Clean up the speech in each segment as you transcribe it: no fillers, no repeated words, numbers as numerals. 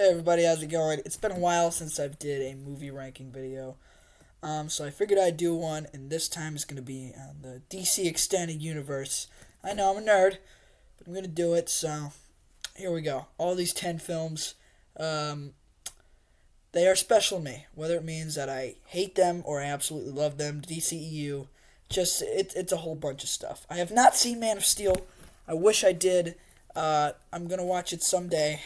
Hey everybody, how's it going? It's been a while since I've did a movie ranking video. So I figured I'd do one, and this time it's gonna be on the DC Extended Universe. I know I'm a nerd, but I'm gonna do it. So here we go. All these 10 films, um, they are special to me. Whether it means that I hate them or I absolutely love them, DCEU, it's a whole bunch of stuff. I have not seen Man of Steel. I wish I did. I'm gonna watch it someday.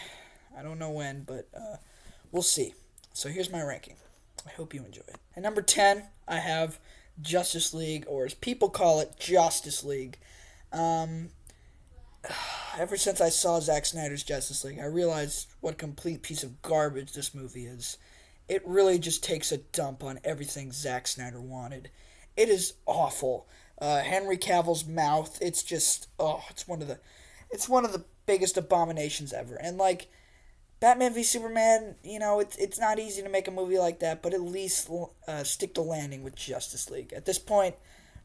I don't know when, but we'll see. So here's my ranking. I hope you enjoy it. At number 10, I have Justice League, or as people call it, Justice League. Um, Ever since I saw Zack Snyder's Justice League, I realized what a complete piece of garbage this movie is. It really just takes a dump on everything Zack Snyder wanted. It is awful. Henry Cavill's mouth, it's just, it's one of the biggest abominations ever. And like, Batman v Superman, it's not easy to make a movie like that, but at least stick to landing with Justice League. At this point,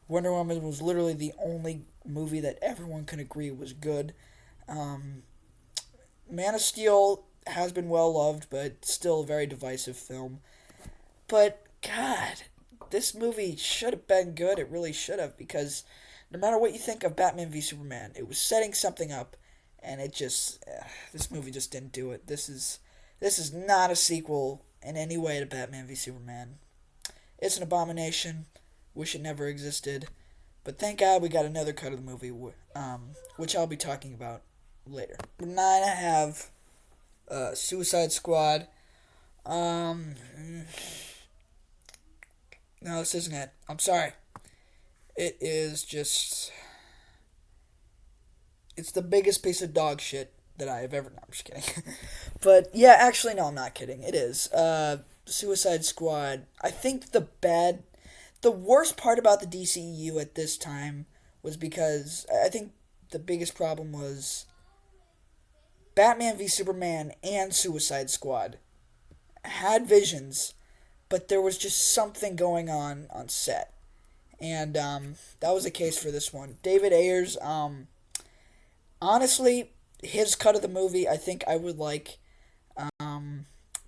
Wonder Woman was literally the only movie that everyone can agree was good. Um, Man of Steel has been well loved, but still a very divisive film. But, God, this movie should have been good. It really should have, because no matter what you think of Batman v Superman, it was setting something up, and this movie just didn't do it. This is not a sequel in any way to Batman v Superman. It's an abomination. Wish it never existed. But thank God we got another cut of the movie, which I'll be talking about later. Number 9, I have Suicide Squad. Um, no, this isn't it. I'm sorry. It is just... It's the biggest piece of dog shit that I have ever... No, I'm just kidding. But, yeah, actually, no, I'm not kidding. It is. Suicide Squad. I think the worst part about the DCEU at this time was because I think the biggest problem was Batman v Superman and Suicide Squad had visions, but there was just something going on set. And that was the case for this one. David Ayers, honestly, his cut of the movie, I think I would like,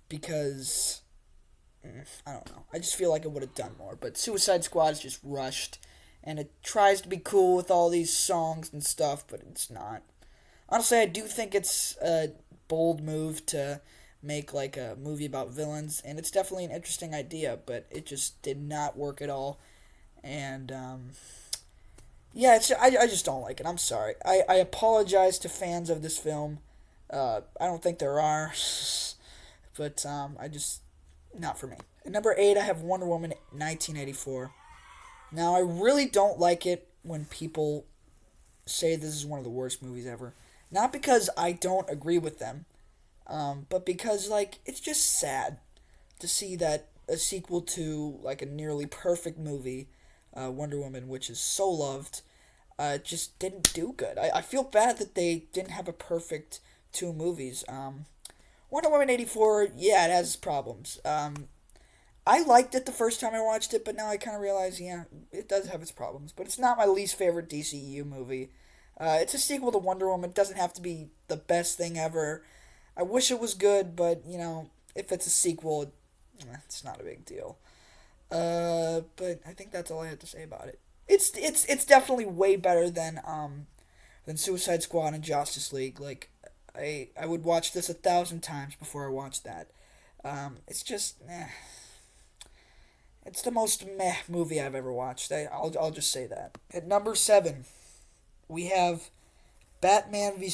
because I don't know. I just feel like it would have done more. But Suicide Squad is just rushed, and it tries to be cool with all these songs and stuff, but it's not. Honestly, I do think it's a bold move to make like a movie about villains, and it's definitely an interesting idea, but it just did not work at all. And yeah, I just don't like it. I'm sorry. I apologize to fans of this film. I don't think there are, but I just not for me. At number 8, I have Wonder Woman 1984. Now, I really don't like it when people say this is one of the worst movies ever. Not because I don't agree with them, but because, like, it's just sad to see that a sequel to, like, a nearly perfect movie, Wonder Woman, which is so loved, just didn't do good. I feel bad that they didn't have a perfect two movies. Wonder Woman 84, yeah, it has problems. I liked it the first time I watched it, but now I kind of realize, yeah, it does have its problems. But it's not my least favorite DCEU movie. It's a sequel to Wonder Woman. It doesn't have to be the best thing ever. I wish it was good, but, if it's a sequel, it's not a big deal. But I think that's all I have to say about it. It's definitely way better than Suicide Squad and Justice League. Like, I would watch this 1,000 times before I watched that. It's just, it's the most meh movie I've ever watched. I'll just say that. At number 7, we have Batman v...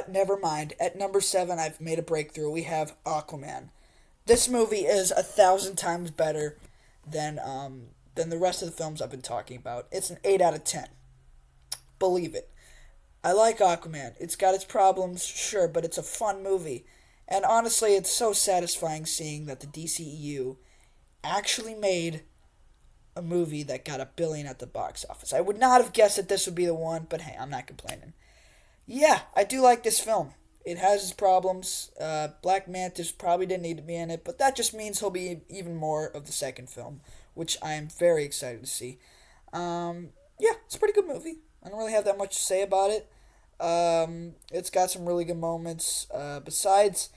never mind. At number 7, I've made a breakthrough. We have Aquaman. This movie is 1,000 times better than the rest of the films I've been talking about. It's an 8 out of 10. Believe it. I like Aquaman. It's got its problems, sure, but it's a fun movie. And honestly, it's so satisfying seeing that the DCEU actually made a movie that got $1 billion at the box office. I would not have guessed that this would be the one, but hey, I'm not complaining. Yeah, I do like this film. It has its problems. Black Mantis probably didn't need to be in it, but that just means he'll be even more of the second film, which I am very excited to see. Yeah, it's a pretty good movie. I don't really have that much to say about it. It's got some really good moments. Besides,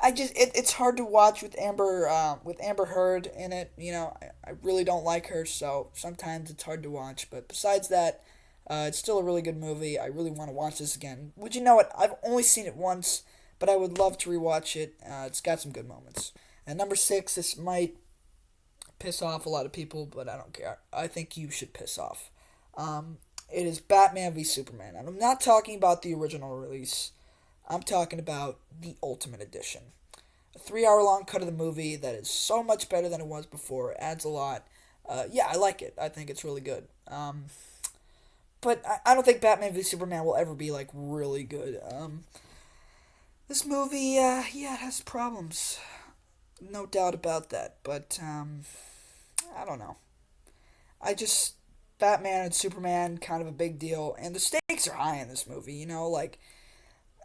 it's hard to watch with Amber Heard in it. I really don't like her, so sometimes it's hard to watch. But besides that, it's still a really good movie. I really want to watch this again. Would you know it? I've only seen it once, but I would love to rewatch it. It's got some good moments. And number six, this might piss off a lot of people, but I don't care. I think you should piss off. It is Batman v Superman, and I'm not talking about the original release. I'm talking about the Ultimate Edition. A 3 hour long cut of the movie that is so much better than it was before. It adds a lot. Yeah, I like it. I think it's really good. But I don't think Batman v Superman will ever be like really good. This movie, yeah, it has problems, no doubt about that. But I don't know. I just Batman and Superman kind of a big deal, and the stakes are high in this movie. Like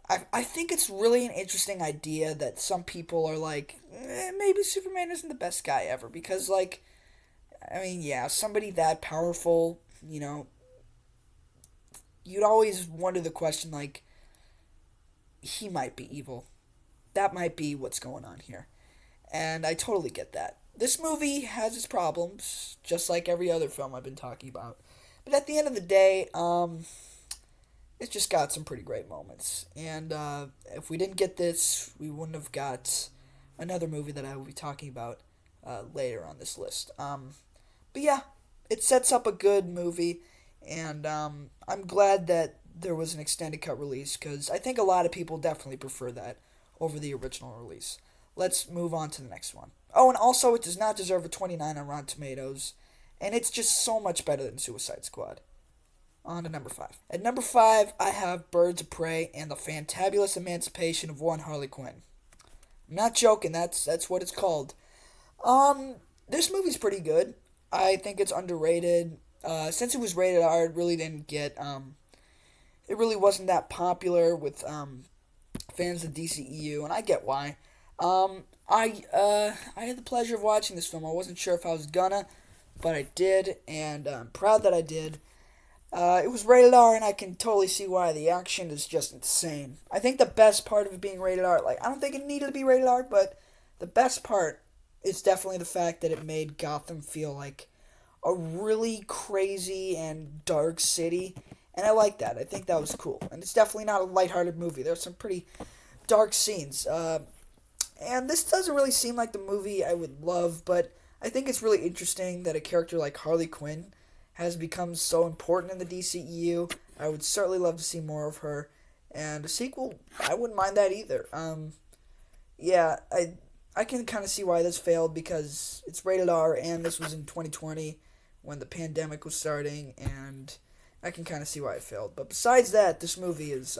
I think it's really an interesting idea that some people are like, maybe Superman isn't the best guy ever because like, I mean, yeah, somebody that powerful, you'd always wonder the question like, he might be evil. That might be what's going on here. And I totally get that. This movie has its problems, just like every other film I've been talking about. But at the end of the day, it's just got some pretty great moments. And if we didn't get this, we wouldn't have got another movie that I will be talking about later on this list. But yeah, it sets up a good movie, and I'm glad that there was an extended cut release, because I think a lot of people definitely prefer that over the original release. Let's move on to the next one. Oh, and also, it does not deserve a 29 on Rotten Tomatoes, and it's just so much better than Suicide Squad. On to number 5. At number 5, I have Birds of Prey and the Fantabulous Emancipation of One Harley Quinn. I'm not joking, that's what it's called. This movie's pretty good. I think it's underrated. Since it was rated R, it really didn't get, it really wasn't that popular with, fans of DCEU, and I get why. I had the pleasure of watching this film. I wasn't sure if I was gonna, but I did, and I'm proud that I did. It was rated R, and I can totally see why. The action is just insane. I think the best part of it being rated R, like, I don't think it needed to be rated R, but the best part is definitely the fact that it made Gotham feel like a really crazy and dark city, and I like that. I think that was cool. And it's definitely not a lighthearted movie. There's some pretty dark scenes. And this doesn't really seem like the movie I would love, but I think it's really interesting that a character like Harley Quinn has become so important in the DCEU. I would certainly love to see more of her. And a sequel, I wouldn't mind that either. Yeah, I can kind of see why this failed, because it's rated R, and this was in 2020 when the pandemic was starting, and I can kind of see why it failed. But besides that, this movie is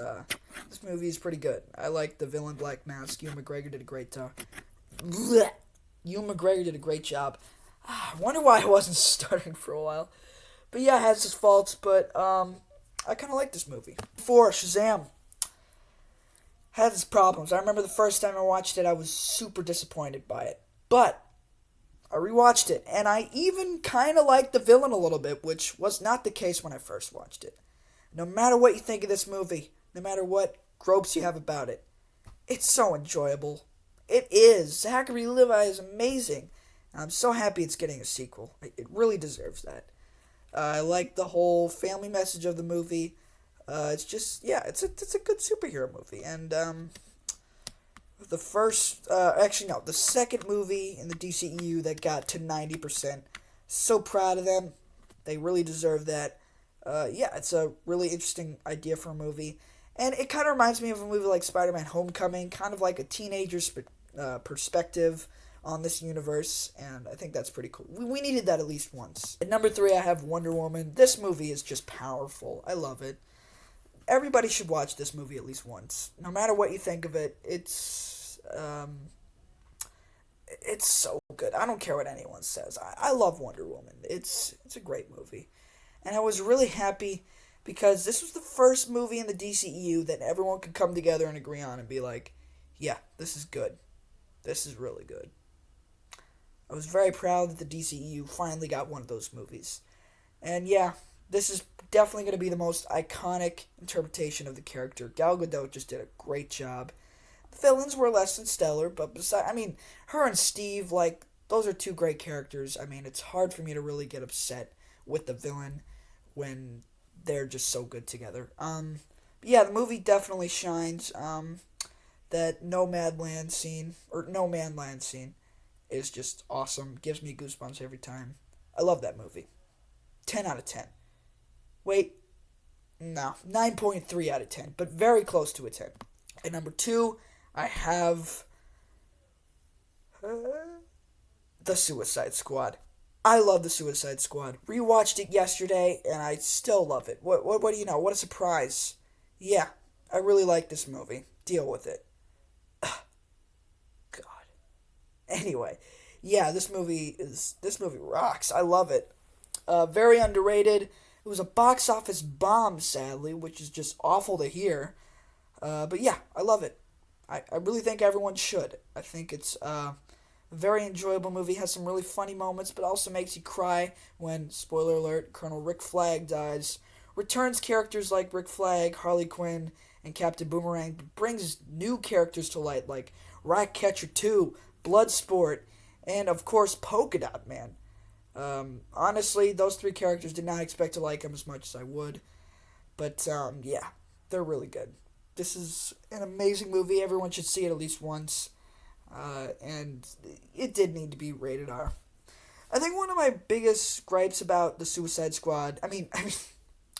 pretty good. I like the villain Black Mask. Ewan McGregor did a great job. Ewan McGregor did a great job. I wonder why I wasn't stuttering for a while. But yeah, it has its faults, but I kind of like this movie. 4, Shazam. Has its problems. I remember the first time I watched it, I was super disappointed by it. But I rewatched it, and I even kind of liked the villain a little bit, which was not the case when I first watched it. No matter what you think of this movie, no matter what gropes you have about it, it's so enjoyable. It is. Zachary Levi is amazing. I'm so happy it's getting a sequel. It really deserves that. I like the whole family message of the movie. It's just, yeah, it's a good superhero movie. And the second movie in the DCEU that got to 90%. So proud of them. They really deserve that. Yeah, it's a really interesting idea for a movie. And it kind of reminds me of a movie like Spider-Man Homecoming, kind of like a teenager's perspective on this universe, and I think that's pretty cool. We needed that at least once. At number 3, I have Wonder Woman. This movie is just powerful. I love it. Everybody should watch this movie at least once. No matter what you think of it, it's so good. I don't care what anyone says. I love Wonder Woman. It's a great movie. And I was really happy because this was the first movie in the DCEU that everyone could come together and agree on and be like, yeah, this is good. This is really good. I was very proud that the DCEU finally got one of those movies. And yeah, this is definitely going to be the most iconic interpretation of the character. Gal Gadot just did a great job. The villains were less than stellar, but I mean, her and Steve, like, those are two great characters. I mean, it's hard for me to really get upset with the villain when they're just so good together. Yeah, the movie definitely shines. That No Man Land scene is just awesome. Gives me goosebumps every time. I love that movie. 10 out of 10. Wait, no, 9.3 out of 10, but very close to a 10. At number 2, I have The Suicide Squad. I love The Suicide Squad. Rewatched it yesterday, and I still love it. What do you know? What a surprise. Yeah, I really like this movie. Deal with it. God. Anyway, yeah, this movie rocks. I love it. Very underrated. It was a box office bomb, sadly, which is just awful to hear. But yeah, I love it. I really think everyone should. I think it's a very enjoyable movie. Has some really funny moments, but also makes you cry when, spoiler alert, Colonel Rick Flag dies. Returns characters like Rick Flag, Harley Quinn, and Captain Boomerang, but brings new characters to light like Ratcatcher 2, Bloodsport, and of course Polka Dot Man. Honestly, those three characters did not expect to like them as much as I would. But, yeah, they're really good. This is an amazing movie. Everyone should see it at least once. And it did need to be rated R. I think one of my biggest gripes about the Suicide Squad, I mean,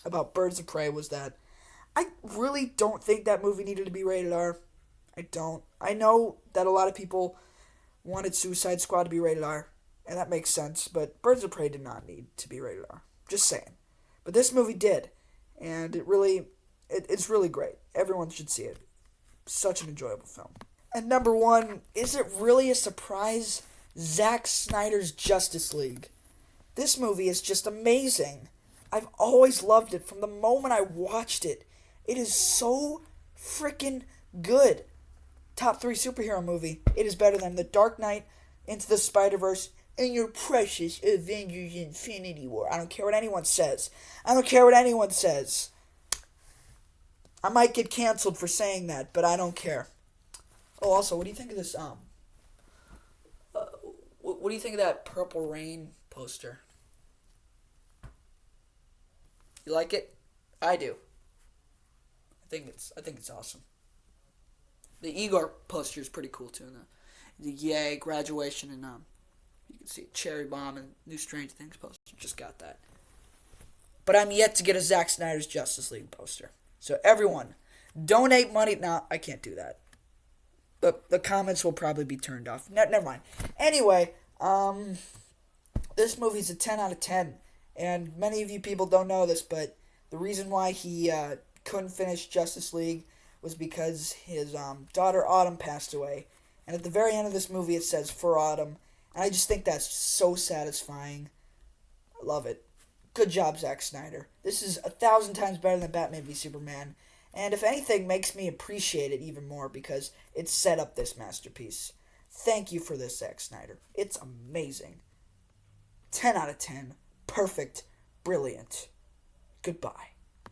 about Birds of Prey, was that I really don't think that movie needed to be rated R. I don't. I know that a lot of people wanted Suicide Squad to be rated R, and that makes sense, but Birds of Prey did not need to be rated R. Just saying. But this movie did, and it's really great. Everyone should see it. Such an enjoyable film. And number 1, is it really a surprise? Zack Snyder's Justice League. This movie is just amazing. I've always loved it from the moment I watched it. It is so freaking good. Top 3 superhero movie. It is better than The Dark Knight, Into the Spider-Verse, and your precious Avengers Infinity War. I don't care what anyone says. I might get canceled for saying that, but I don't care. Oh, also, what do you think of this, what do you think of that Purple Rain poster? You like it? I do. I think it's awesome. The Igor poster is pretty cool too. The Yay graduation and you can see Cherry Bomb and New Strange Things poster. Just got that. But I'm yet to get a Zack Snyder's Justice League poster. So everyone, donate money. No, I can't do that. The comments will probably be turned off. Never mind. Anyway, this movie's a 10 out of 10. And many of you people don't know this, but the reason why he couldn't finish Justice League was because his daughter Autumn passed away. And at the very end of this movie it says, "For Autumn." And I just think that's so satisfying. I love it. Good job, Zack Snyder. This is 1,000 times better than Batman v Superman. And if anything, makes me appreciate it even more because it set up this masterpiece. Thank you for this, Zack Snyder. It's amazing. 10 out of 10. Perfect. Brilliant. Goodbye.